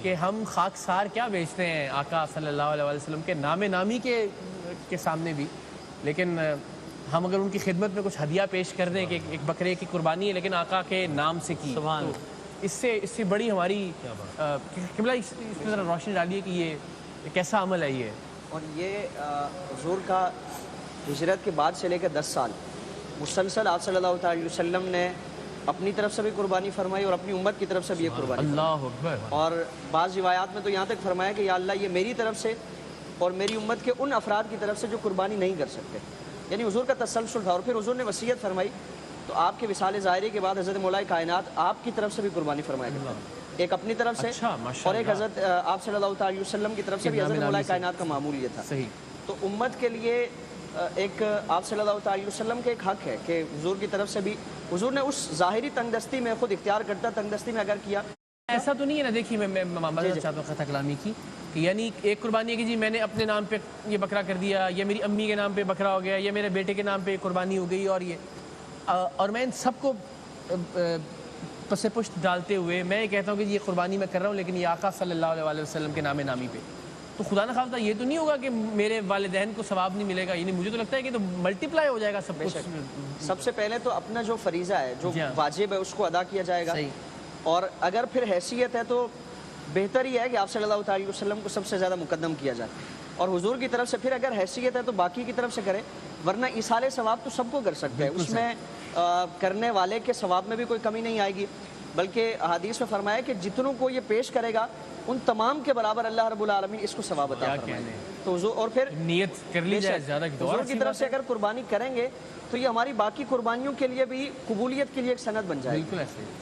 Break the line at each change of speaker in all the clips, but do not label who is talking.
کہ ہم خاکسار کیا بیچتے ہیں آقا صلی اللہ علیہ وسلم کے نام نامی کے سامنے بھی، لیکن ہم اگر ان کی خدمت میں کچھ ہدیہ پیش کر دیں کہ ایک بکرے کی قربانی ہے لیکن آقا کے نام سے کی، تو اس سے بڑی ہماری قبلہ اس میں ذرا روشنی ڈالیے کہ یہ کیسا عمل ہے یہ.
اور یہ حضور کا ہجرت کے بعد سے لے کر 10 سال مسلسل آپ صلی اللہ علیہ وسلم نے اپنی طرف سے بھی قربانی فرمائی اور اپنی امت کی طرف سے بھی یہ قربانی
اللہ اکبر.
اور بعض روایات میں تو یہاں تک فرمایا کہ یا اللہ یہ میری طرف سے اور میری امت کے ان افراد کی طرف سے جو قربانی نہیں کر سکتے. یعنی حضور کا تسلسل تھا. اور پھر حضور نے وصیت فرمائی تو آپ کے وصال ظاہری کے بعد حضرت مولا کائنات آپ کی طرف سے بھی قربانی فرمائی، ایک اپنی طرف سے اور ایک حضرت آپ صلی اللہ علیہ وسلم کی طرف سے بھی. حضرت مولا کائنات کا معمول یہ تھا. تو امت کے لیے ایک آپ صلی اللہ علیہ وسلم کے ایک حق ہے کہ حضور کی طرف سے بھی حضور نے اس ظاہری تنگ دستی میں خود اختیار کرتا تنگ دستی میں اگر کیا.
ایسا تو نہیں ہے نا. دیکھیے میں مدد چاہتا ہوں خطا کلامی کی کہ یعنی ایک قربانی ہے کہ جی میں نے اپنے نام پہ یہ بکرا کر دیا، یا میری امی کے نام پہ بکرا ہو گیا، یا میرے بیٹے کے نام پہ قربانی ہو گئی، اور میں ان سب کو پس پشت ڈالتے ہوئے میں یہ کہتا ہوں کہ یہ قربانی میں کر رہا ہوں لیکن یہ آقا صلی اللہ علیہ وسلم کے نام نامی پہ. تو خدا نہ خواستہ یہ تو نہیں ہوگا کہ میرے والدین کو ثواب نہیں ملے گا. یعنی مجھے تو لگتا ہے کہ تو ملٹی پلائی ہو جائے گا سب کچھ.
سب سے پہلے تو اپنا جو فریضہ ہے جو واجب ہے اس کو ادا کیا جائے گا. اور اگر پھر حیثیت ہے تو بہتر ہی ہے کہ آپ صلی اللہ علیہ وسلم کو سب سے زیادہ مقدم کیا جائے اور حضور کی طرف سے پھر اگر حیثیت ہے تو باقی کی طرف سے کرے. ورنہ ایصال ثواب تو سب کو کر سکتے ہیں، اس میں کرنے والے کے ثواب میں بھی کوئی کمی نہیں آئے گی. بلکہ احادیث میں فرمایا کہ جتنوں کو یہ پیش کرے گا ان تمام کے برابر اللہ رب العالمین اس کو ثواب عطا فرمائے. تو حضور اور پھر
نیت کر لی جائے زیادہ کی.
حضور کی طرف سے اگر قربانی کریں گے تو یہ ہماری باقی قربانیوں کے لیے بھی قبولیت کے لیے ایک سند بن جائے گی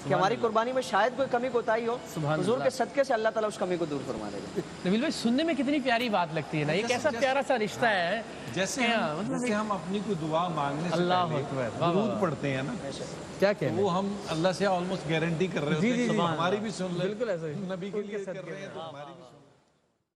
کہ ہماری قربانی میں شاید کوئی کمی کوتاہی ہو، حضور کے صدقے سے اللہ تعالیٰ اس کمی کو دور فرما دے گا.
نبیل بھائی سننے میں کتنی پیاری بات لگتی ہے نا. یہ کیسا پیارا سا رشتہ ہے.
جیسے ہم اپنی کوئی دعا مانگنے سے پہلے درود پڑھتے ہیں نا،
کیا کہنا
وہ ہم اللہ سے آلموسٹ گارنٹی کر رہے ہوتے ہیں کہ ہماری بھی سن لیں.
بالکل ایسا
نبی کے لیے کر رہے ہیں تو ہماری بھی سن لیں.